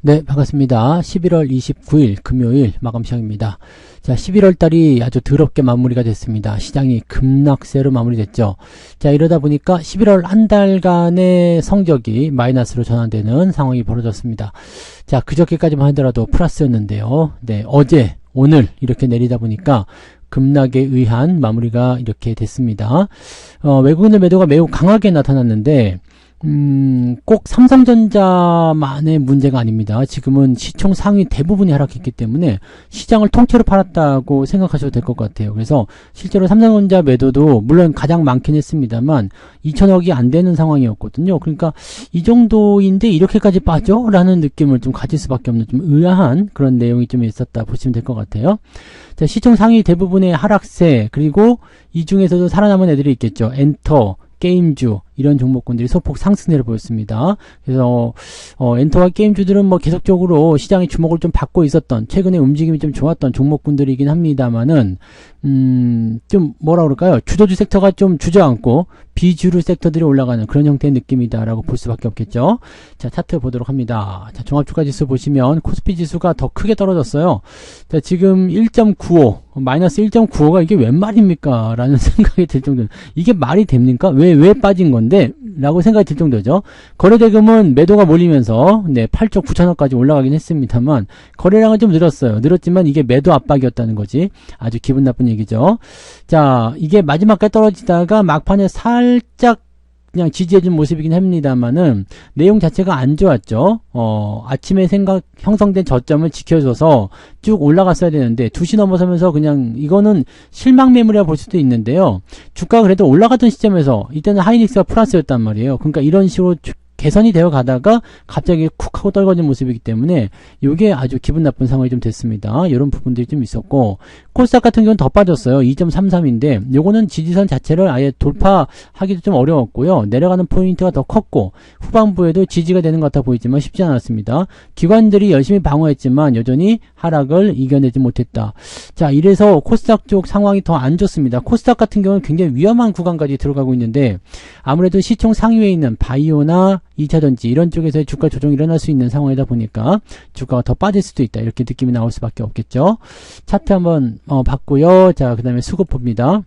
네, 반갑습니다. 11월 29일 금요일 마감 시간입니다. 자, 11월 달이 아주 더럽게 마무리가 됐습니다. 시장이 급락세로 마무리됐죠. 자, 이러다 보니까 11월 한 달간의 성적이 마이너스로 전환되는 상황이 벌어졌습니다. 자, 그저께까지만 하더라도 플러스였는데요. 네, 어제, 오늘 이렇게 내리다 보니까 급락에 의한 마무리가 이렇게 됐습니다. 외국인의 매도가 매우 강하게 나타났는데 꼭 삼성전자만의 문제가 아닙니다. 지금은 시총 상위 대부분이 하락했기 때문에 시장을 통째로 팔았다고 생각하셔도 될 것 같아요. 그래서 실제로 삼성전자 매도도 물론 가장 많긴 했습니다만 2천억이 안 되는 상황이었거든요. 그러니까 이 정도인데 이렇게까지 빠져? 라는 느낌을 좀 가질 수밖에 없는 좀 의아한 그런 내용이 좀 있었다 보시면 될 것 같아요. 자, 시총 상위 대부분의 하락세, 그리고 이 중에서도 살아남은 애들이 있겠죠. 엔터, 게임주, 이런 종목군들이 소폭 상승세를 보였습니다. 그래서 엔터와 게임주들은 뭐 계속적으로 시장의 주목을 좀 받고 있었던, 최근에 움직임이 좀 좋았던 종목군들이긴 합니다만은 좀 뭐라 그럴까요? 주도주 섹터가 좀 주저앉고 비주류 섹터들이 올라가는 그런 형태의 느낌이다라고 볼 수밖에 없겠죠. 자, 차트 보도록 합니다. 자, 종합주가지수 보시면 코스피 지수가 더 크게 떨어졌어요. 자, 지금 1.95, 마이너스 1.95가 이게 웬 말입니까? 라는 생각이 들 정도. 이게 말이 됩니까? 왜 빠진 건데? 라고 생각이 들 정도죠. 거래대금은 매도가 몰리면서 8조 9천억까지 올라가긴 했습니다만 거래량은 좀 늘었어요. 늘었지만 이게 매도 압박이었다는 거지. 아주 기분 나쁜 얘기죠. 자, 이게 마지막까지 떨어지다가 막판에 살짝 그냥 지지해준 모습이긴 합니다만은 내용 자체가 안 좋았죠. 아침에 형성된 저점을 지켜줘서 쭉 올라갔어야 되는데 2시 넘어서면서 그냥 이거는 실망 매물이라 볼 수도 있는데요. 주가가 그래도 올라갔던 시점에서 이때는 하이닉스가 플러스였단 말이에요. 그러니까 이런 식으로 개선이 되어 가다가 갑자기 쿡 하고 떨궈진 모습이기 때문에 이게 아주 기분 나쁜 상황이 좀 됐습니다. 이런 부분들이 좀 있었고, 코스닥 같은 경우는 더 빠졌어요. 2.33인데 요거는 지지선 자체를 아예 돌파하기도 좀 어려웠고요. 내려가는 포인트가 더 컸고 후반부에도 지지가 되는 것 같아 보이지만 쉽지 않았습니다. 기관들이 열심히 방어했지만 여전히 하락을 이겨내지 못했다. 자, 이래서 코스닥 쪽 상황이 더 안 좋습니다. 코스닥 같은 경우는 굉장히 위험한 구간까지 들어가고 있는데 아무래도 시총 상위에 있는 바이오나 2차전지 이런 쪽에서의 주가 조정이 일어날 수 있는 상황이다 보니까 주가가 더 빠질 수도 있다. 이렇게 느낌이 나올 수밖에 없겠죠. 차트 한번 봤고요. 자, 그 다음에 수급봅니다.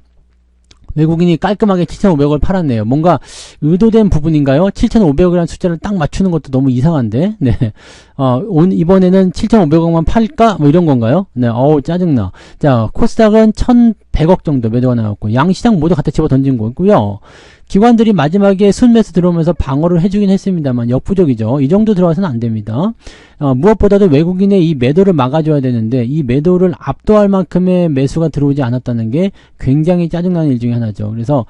외국인이 깔끔하게 7,500을 팔았네요. 뭔가 의도된 부분인가요? 7,500이라는 숫자를 딱 맞추는 것도 너무 이상한데. 네. 이번에는 7,500억만 팔까? 뭐 이런 건가요? 네. 짜증나. 자, 코스닥은 1,100억 정도 매도가 나왔고, 양시장 모두 갖다 집어 던진 거고요. 기관들이 마지막에 순매수 들어오면서 방어를 해주긴 했습니다만 역부족이죠. 이 정도 들어와서는 안 됩니다. 무엇보다도 외국인의 이 매도를 막아줘야 되는데 이 매도를 압도할 만큼의 매수가 들어오지 않았다는 게 굉장히 짜증나는 일 중에 하나죠. 그래서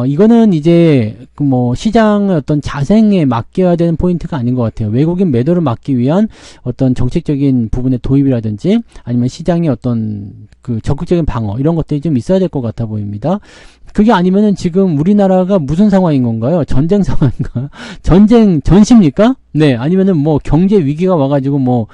이거는 이제 뭐 시장의 어떤 자생에 맡겨야 되는 포인트가 아닌 것 같아요. 외국인 매도를 막기 위한 어떤 정책적인 부분의 도입이라든지 아니면 시장의 어떤 그 적극적인 방어 이런 것들이 좀 있어야 될 것 같아 보입니다. 그게 아니면은 지금 우리나라가 무슨 상황인 건가요? 전쟁 상황인가요? 전시입니까? 네, 아니면은 뭐 경제 위기가 와가지고 뭐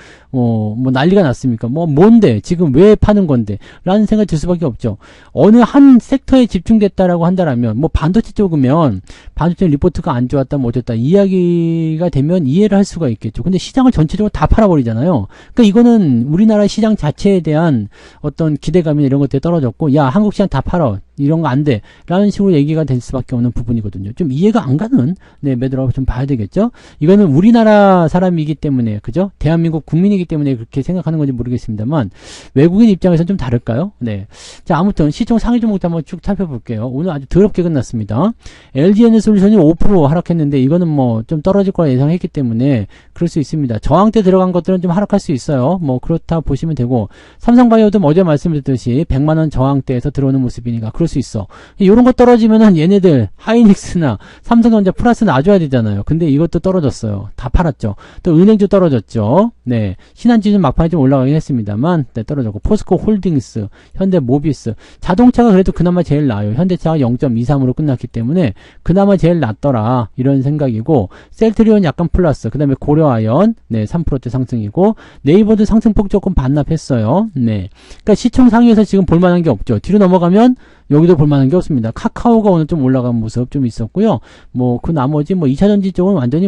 난리가 났습니까? 뭔데? 지금 왜 파는 건데? 라는 생각이 들 수밖에 없죠. 어느 한 섹터에 집중됐다라고 한다라면, 뭐 반도체 쪽이면 반도체 리포트가 안 좋았다, 뭐 어쨌다, 이야기가 되면 이해를 할 수가 있겠죠. 근데 시장을 전체적으로 다 팔아버리잖아요. 그러니까 이거는 우리나라 시장 자체에 대한 어떤 기대감이나 이런 것들이 떨어졌고, 야, 한국 시장 다 팔아. 이런 거 안 돼. 라는 식으로 얘기가 될 수밖에 없는 부분이거든요. 좀 이해가 안 가는, 매도라고 좀 봐야 되겠죠? 이거는 우리나라 사람이기 때문에, 그죠? 대한민국 국민이기 때문에 그렇게 생각하는 건지 모르겠습니다만, 외국인 입장에서는 좀 다를까요? 네. 자, 아무튼, 시총 상위 종목도 한번 쭉 살펴볼게요. 오늘 아주 더럽게 끝났습니다. LG에너솔루션이 5% 하락했는데, 이거는 뭐, 좀 떨어질 거라 예상했기 때문에, 그럴 수 있습니다. 저항대 들어간 것들은 좀 하락할 수 있어요. 뭐, 그렇다 보시면 되고, 삼성바이오도 어제 말씀드렸듯이, 100만원 저항대에서 들어오는 모습이니까, 그럴 수 있어. 이런 거 떨어지면은 얘네들 하이닉스나 삼성전자 플러스 놔줘야 되잖아요. 근데 이것도 떨어졌어요. 다 팔았죠. 또 은행주 떨어졌죠. 네, 신한지는 막판에 좀 올라가긴 했습니다만 떨어졌고, 포스코 홀딩스, 현대모비스, 자동차가 그래도 그나마 제일 나아요. 현대차가 0.23으로 끝났기 때문에 그나마 제일 낫더라 이런 생각이고, 셀트리온 약간 플러스, 그 다음에 고려아연 3%대 상승이고, 네이버도 상승폭 조금 반납했어요. 네, 그러니까 시총 상위에서 지금 볼만한 게 없죠. 뒤로 넘어가면 여기도 볼만한 게 없습니다. 카카오가 오늘 좀 올라간 모습 좀 있었고요. 뭐 그 나머지 2차전지 쪽은 완전히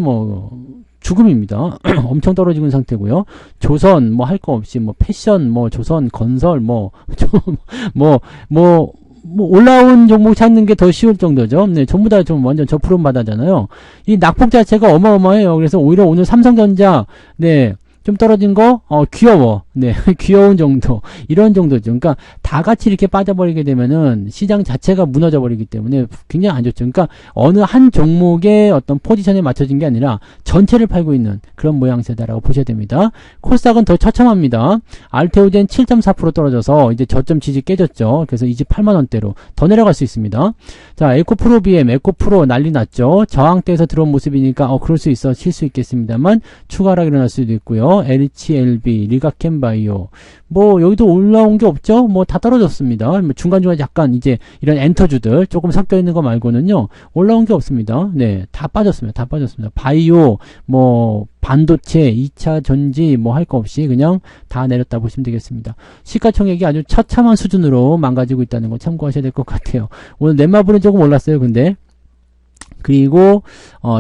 죽음입니다. 엄청 떨어지는 상태고요. 조선 뭐 할 거 없이 뭐 패션 뭐 조선 건설 뭐 올라온 종목 찾는 게 더 쉬울 정도죠. 네, 전부 다 좀 완전 저프로 바다잖아요. 이 낙폭 자체가 어마어마해요. 그래서 오히려 오늘 삼성전자, 네, 좀 떨어진 거, 귀여워. 네, 귀여운 정도. 이런 정도죠. 그러니까 다 같이 이렇게 빠져버리게 되면은 시장 자체가 무너져 버리기 때문에 굉장히 안 좋죠. 그러니까 어느 한 종목의 어떤 포지션에 맞춰진 게 아니라 전체를 팔고 있는 그런 모양새다라고 보셔야 됩니다. 코스닥은 더 처참합니다. 알테오젠 7.4% 떨어져서 이제 저점 지지 깨졌죠. 그래서 28만원대로 더 내려갈 수 있습니다. 자, 에코프로 BM, 에코프로 난리 났죠. 저항대에서 들어온 모습이니까, 그럴 수 있어. 칠 수 있겠습니다만, 추가 하락이 일어날 수도 있고요. LHLB, 리가캠바이오. 뭐, 여기도 올라온 게 없죠? 뭐, 다 떨어졌습니다. 뭐 중간중간 약간 이제 이런 엔터주들 조금 섞여 있는 거 말고는요, 올라온 게 없습니다. 네, 다 빠졌습니다. 다 빠졌습니다. 바이오, 뭐, 반도체, 2차 전지, 뭐, 할 거 없이 그냥 다 내렸다 보시면 되겠습니다. 시가총액이 아주 처참한 수준으로 망가지고 있다는 거 참고하셔야 될 것 같아요. 오늘 넷마블은 조금 올랐어요, 근데. 그리고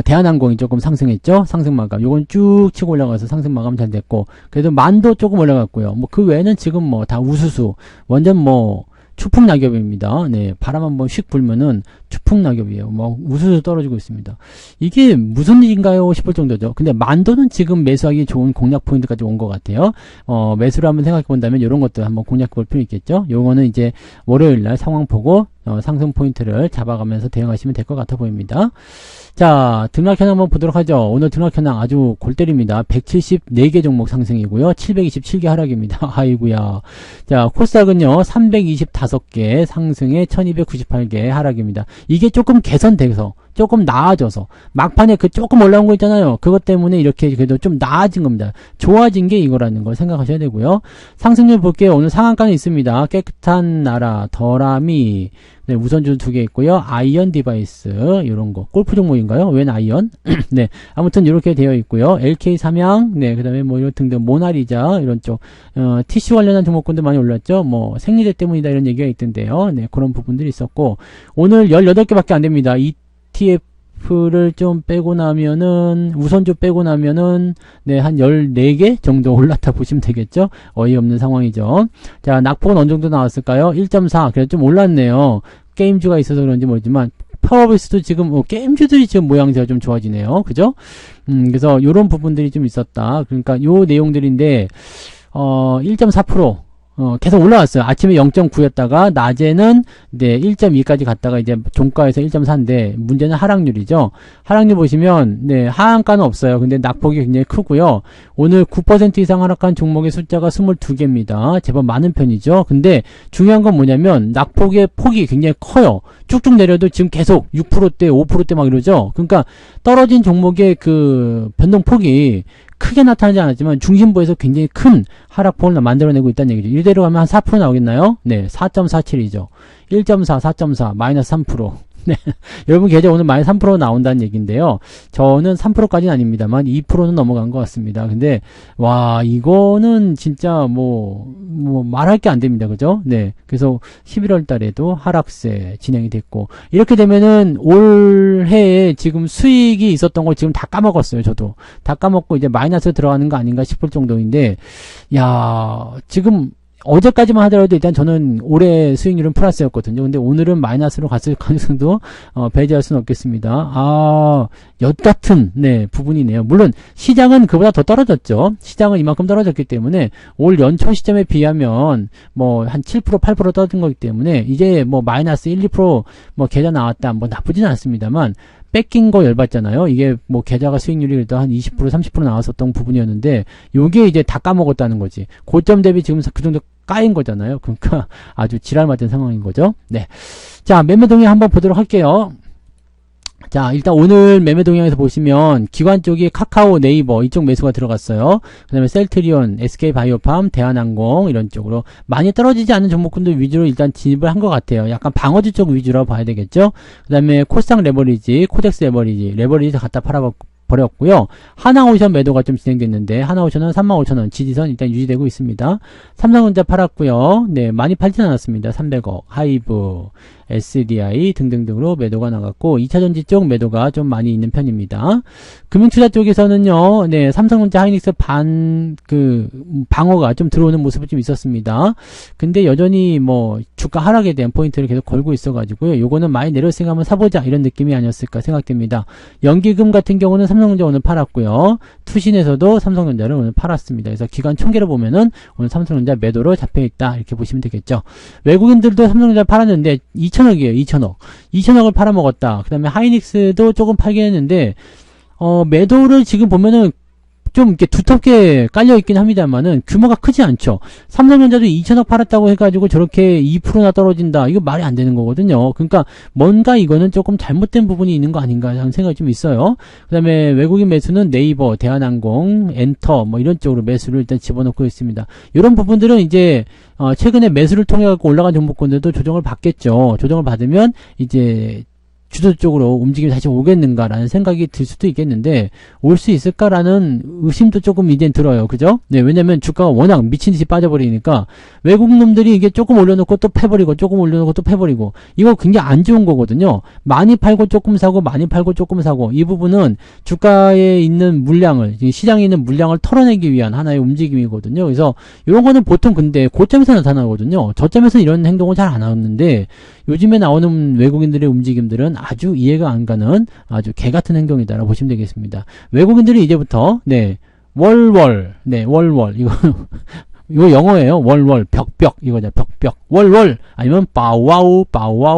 대한항공이 조금 상승했죠. 상승마감 요건 쭉 치고 올라가서 상승마감 잘 됐고, 그래도 만도 조금 올라갔고요. 뭐 그 외에는 지금 뭐 다 우수수 완전 뭐 추풍낙엽입니다. 네, 바람 한번 휙 불면은 추풍낙엽이에요. 뭐 우수수 떨어지고 있습니다. 이게 무슨 일인가요 싶을 정도죠. 근데 만도는 지금 매수하기 좋은 공략 포인트까지 온 것 같아요. 매수를 한번 생각해 본다면 이런 것도 한번 공략해 볼 필요 있겠죠. 요거는 이제 월요일날 상황 보고 상승 포인트를 잡아가면서 대응하시면 될 것 같아 보입니다. 자, 등락현황 한번 보도록 하죠. 오늘 등락현황 아주 골 때립니다. 174개 종목 상승이고요. 727개 하락입니다. 아이구야. 자, 코스닥은요, 325개 상승에 1298개 하락입니다. 이게 조금 개선돼서, 조금 나아져서, 막판에 그 조금 올라온 거 있잖아요. 그것 때문에 이렇게 그래도 좀 나아진 겁니다. 좋아진 게 이거라는 걸 생각하셔야 되고요. 상승률 볼게요. 오늘 상한가는 있습니다. 깨끗한 나라, 더라미, 네, 우선주 2개 있고요. 아이언 디바이스, 요런 거. 골프 종목인가요? 웬 아이언? 네. 아무튼 이렇게 되어 있고요. LK 삼양, 네, 그 다음에 뭐 이런 등등, 모나리자, 이런 쪽, TC 관련한 종목군도 많이 올랐죠. 뭐, 생리대 때문이다 이런 얘기가 있던데요. 네, 그런 부분들이 있었고, 오늘 18개밖에 안 됩니다. ETF를 좀 빼고 나면은, 우선주 빼고 나면은, 네, 한 14개 정도 올랐다 보시면 되겠죠? 어이없는 상황이죠. 자, 낙폭은 어느 정도 나왔을까요? 1.4. 그래도 좀 올랐네요. 게임주가 있어서 그런지 모르지만, 파워비스도 지금, 게임주들이 지금 모양새가 좀 좋아지네요. 그죠? 그래서 요런 부분들이 좀 있었다. 그러니까 요 내용들인데, 1.4%. 계속 올라왔어요. 아침에 0.9였다가 낮에는 네, 1.2까지 갔다가 이제 종가에서 1.4인데 문제는 하락률이죠. 하락률 보시면 네, 하한가는 없어요. 근데 낙폭이 굉장히 크고요. 오늘 9% 이상 하락한 종목의 숫자가 22개입니다. 제법 많은 편이죠. 근데 중요한 건 뭐냐면 낙폭의 폭이 굉장히 커요. 쭉쭉 내려도 지금 계속 6%대, 5%대 막 이러죠. 그러니까 떨어진 종목의 그 변동폭이 크게 나타나지 않았지만 중심부에서 굉장히 큰 하락폭을 만들어내고 있다는 얘기죠. 이대로 가면 한 4% 나오겠나요? 네, 4.47이죠. 1.4, 4.4, 마이너스 3%. 네. 여러분 계좌 오늘 마이너스 3% 나온다는 얘기인데요. 저는 3%까지는 아닙니다만 2%는 넘어간 것 같습니다. 근데 와, 이거는 진짜 뭐 말할 게 안 됩니다. 그죠? 네. 그래서 11월 달에도 하락세 진행이 됐고, 이렇게 되면은 올해에 지금 수익이 있었던 걸 지금 다 까먹었어요. 저도 다 까먹고 이제 마이너스 들어가는 거 아닌가 싶을 정도인데, 야, 지금 어제까지만 하더라도 일단 저는 올해 수익률은 플러스였거든요. 근데 오늘은 마이너스로 갔을 가능성도 배제할 수는 없겠습니다. 엿같은 네 부분이네요. 물론 시장은 그보다 더 떨어졌죠. 시장은 이만큼 떨어졌기 때문에 올 연초 시점에 비하면 뭐 한 7% 8% 떨어진 거기 때문에 이제 뭐 마이너스 1, 2% 뭐 계좌 나왔다 뭐 나쁘진 않습니다만, 뺏긴 거 열받잖아요. 이게 뭐 계좌가 수익률이 그래도 한 20% 30% 나왔었던 부분이었는데 요게 이제 다 까먹었다는 거지. 고점 대비 지금 그 정도 까인 거잖아요. 그러니까 아주 지랄 맞은 상황인 거죠. 네. 자, 매매 동향 한번 보도록 할게요. 자, 일단 오늘 매매 동향에서 보시면 기관 쪽이 카카오, 네이버 이쪽 매수가 들어갔어요. 그 다음에 셀트리온, SK바이오팜, 대한항공 이런 쪽으로 많이 떨어지지 않은 종목군들 위주로 일단 진입을 한 것 같아요. 약간 방어주 쪽 위주로 봐야 되겠죠. 그 다음에 코스닥 레버리지, 코덱스 레버리지 갖다 버렸고요. 하나오션 매도가 좀 진행됐는데 하나오션은 35,000원 지지선 일단 유지되고 있습니다. 삼성전자 팔았고요. 네, 많이 팔진 않았습니다. 300억, 하이브, SDI 등등등으로 매도가 나갔고 2차전지 쪽 매도가 좀 많이 있는 편입니다. 금융투자 쪽에서는요, 네, 삼성전자, 하이닉스 방어가 좀 들어오는 모습이 좀 있었습니다. 근데 여전히 뭐 주가 하락에 대한 포인트를 계속 걸고 있어가지고요. 요거는 많이 내렸으니까 한번 사보자 이런 느낌이 아니었을까 생각됩니다. 연기금 같은 경우는 삼성전자 오늘 팔았고요. 투신에서도 삼성전자를 오늘 팔았습니다. 그래서 기관 총계로 보면은 오늘 삼성전자 매도로 잡혀있다 이렇게 보시면 되겠죠. 외국인들도 삼성전자 팔았는데 2천억이에요. 2천억. 2천억을 팔아먹었다. 그 다음에 하이닉스도 조금 팔긴 했는데 매도를 지금 보면은 좀 이렇게 두텁게 깔려있긴 합니다만은 규모가 크지 않죠. 삼성전자도 2천억 팔았다고 해가지고 저렇게 2%나 떨어진다. 이거 말이 안 되는 거거든요. 그러니까 뭔가 이거는 조금 잘못된 부분이 있는 거 아닌가 하는 생각이 좀 있어요. 그 다음에 외국인 매수는 네이버, 대한항공, 엔터 뭐 이런 쪽으로 매수를 일단 집어넣고 있습니다. 이런 부분들은 이제 최근에 매수를 통해 갖고 올라간 종목군들도 조정을 받겠죠. 조정을 받으면 이제 주도 쪽으로 움직임이 다시 오겠는가라는 생각이 들 수도 있겠는데 올 수 있을까라는 의심도 조금 이젠 들어요. 그죠? 네, 왜냐면 주가가 워낙 미친 듯이 빠져버리니까 외국 놈들이 이게 조금 올려놓고 또 패버리고 조금 올려놓고 또 패버리고 이거 굉장히 안 좋은 거거든요. 많이 팔고 조금 사고 많이 팔고 조금 사고 이 부분은 주가에 있는 물량을 시장에 있는 물량을 털어내기 위한 하나의 움직임이거든요. 그래서 이런 거는 보통 근데 고점에서 나타나거든요. 저점에서 이런 행동을 잘 안 하는데 요즘에 나오는 외국인들의 움직임들은 아주 이해가 안 가는 아주 개 같은 행동이다라고 보시면 되겠습니다. 외국인들이 이제부터 월월 이거 영어예요. 월월 벽벽 이거죠. 벽벽 월월 아니면 빠우와우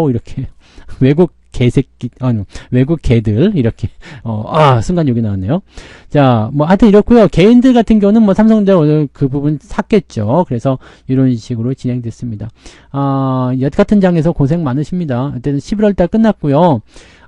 이렇게 외국 개새끼 외국 개들 이렇게 순간 욕이 나왔네요. 자, 뭐 하여튼 이렇고요. 개인들 같은 경우는 뭐 삼성전자 오늘 그 부분 샀겠죠. 그래서 이런 식으로 진행됐습니다. 여같은 장에서 고생 많으십니다. 어쨌든 11월달 끝났고요.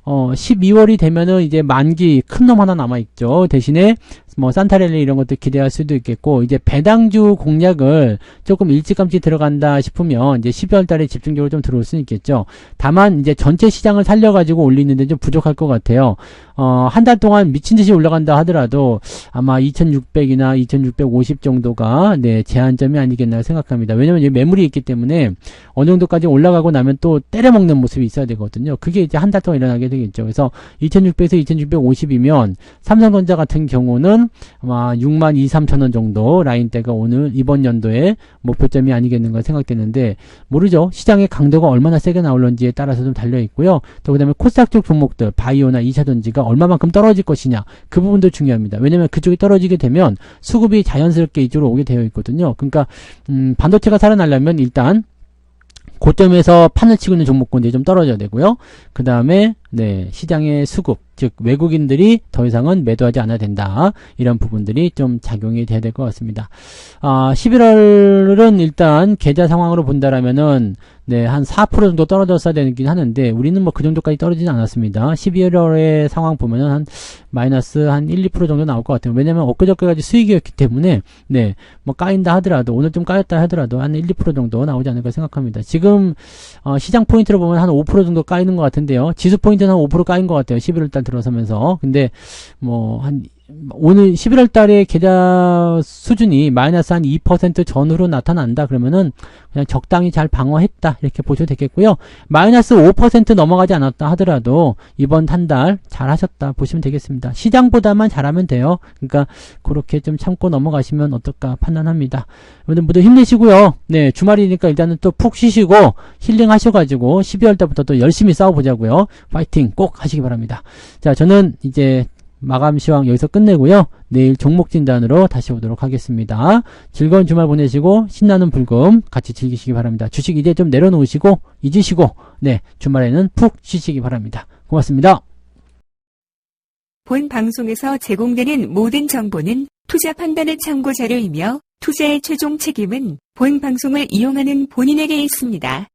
12월이 되면은 이제 만기 큰 놈 하나 남아있죠. 대신에 뭐 산타랠리 이런 것도 기대할 수도 있겠고 이제 배당주 공략을 조금 일찌감치 들어간다 싶으면 이제 12월 달에 집중적으로 좀 들어올 수는 있겠죠. 다만 이제 전체 시장을 살려가지고 올리는데 좀 부족할 것 같아요. 한 달 동안 미친 듯이 올라간다 하더라도 아마 2600이나 2650 정도가 제한점이 아니겠나 생각합니다. 왜냐면 매물이 있기 때문에 어느 정도까지 올라가고 나면 또 때려먹는 모습이 있어야 되거든요. 그게 이제 한 달 동안 일어나게 되겠죠. 그래서 2600에서 2650이면 삼성전자 같은 경우는 아마 62,000-63,000원 정도 라인대가 오늘 이번 연도에 목표점이 아니겠는가 생각되는데 모르죠. 시장의 강도가 얼마나 세게 나올런지에 따라서 좀 달려있고요. 또 그 다음에 코스닥 쪽 종목들 바이오나 2차전지가 얼마만큼 떨어질 것이냐 그 부분도 중요합니다. 왜냐면 그쪽이 떨어지게 되면 수급이 자연스럽게 이쪽으로 오게 되어 있거든요. 그러니까 반도체가 살아나려면 일단 고점에서 판을 치고 있는 종목군들이 좀 떨어져야 되고요. 그 다음에 시장의 수급, 즉 외국인들이 더 이상은 매도하지 않아야 된다. 이런 부분들이 좀 작용이 돼야 될 것 같습니다. 11월은 일단 계좌 상황으로 본다라면은 한 4% 정도 떨어졌어야 되긴 하는데 우리는 뭐 그 정도까지 떨어지진 않았습니다. 12월의 상황 보면은 한 마이너스 한 1, 2% 정도 나올 것 같아요. 왜냐면 엊그저께까지 수익이었기 때문에 뭐 까인다 하더라도 오늘 좀 까였다 하더라도 한 1, 2% 정도 나오지 않을까 생각합니다. 지금 시장 포인트로 보면 한 5% 정도 까이는 것 같은데요. 지수 포인트는 한 5% 까인 것 같아요. 11월달 들어서면서. 근데 뭐 오늘 11월달에 계좌 수준이 마이너스 한 2% 전후로 나타난다 그러면은 그냥 적당히 잘 방어했다 이렇게 보셔도 되겠고요. 마이너스 5% 넘어가지 않았다 하더라도 이번 한 달 잘하셨다 보시면 되겠습니다. 시장보다만 잘하면 돼요. 그러니까 그렇게 좀 참고 넘어가시면 어떨까 판단합니다. 여러분들 모두 힘내시고요. 주말이니까 일단은 또 푹 쉬시고 힐링 하셔가지고 12월달부터 또 열심히 싸워보자고요. 파이팅 꼭 하시기 바랍니다. 자, 저는 이제 마감 시황 여기서 끝내고요. 내일 종목 진단으로 다시 오도록 하겠습니다. 즐거운 주말 보내시고 신나는 불금 같이 즐기시기 바랍니다. 주식 이제 좀 내려놓으시고 잊으시고 주말에는 푹 쉬시기 바랍니다. 고맙습니다. 본 방송에서 제공되는 모든 정보는 투자 판단의 참고 자료이며 투자의 최종 책임은 본 방송을 이용하는 본인에게 있습니다.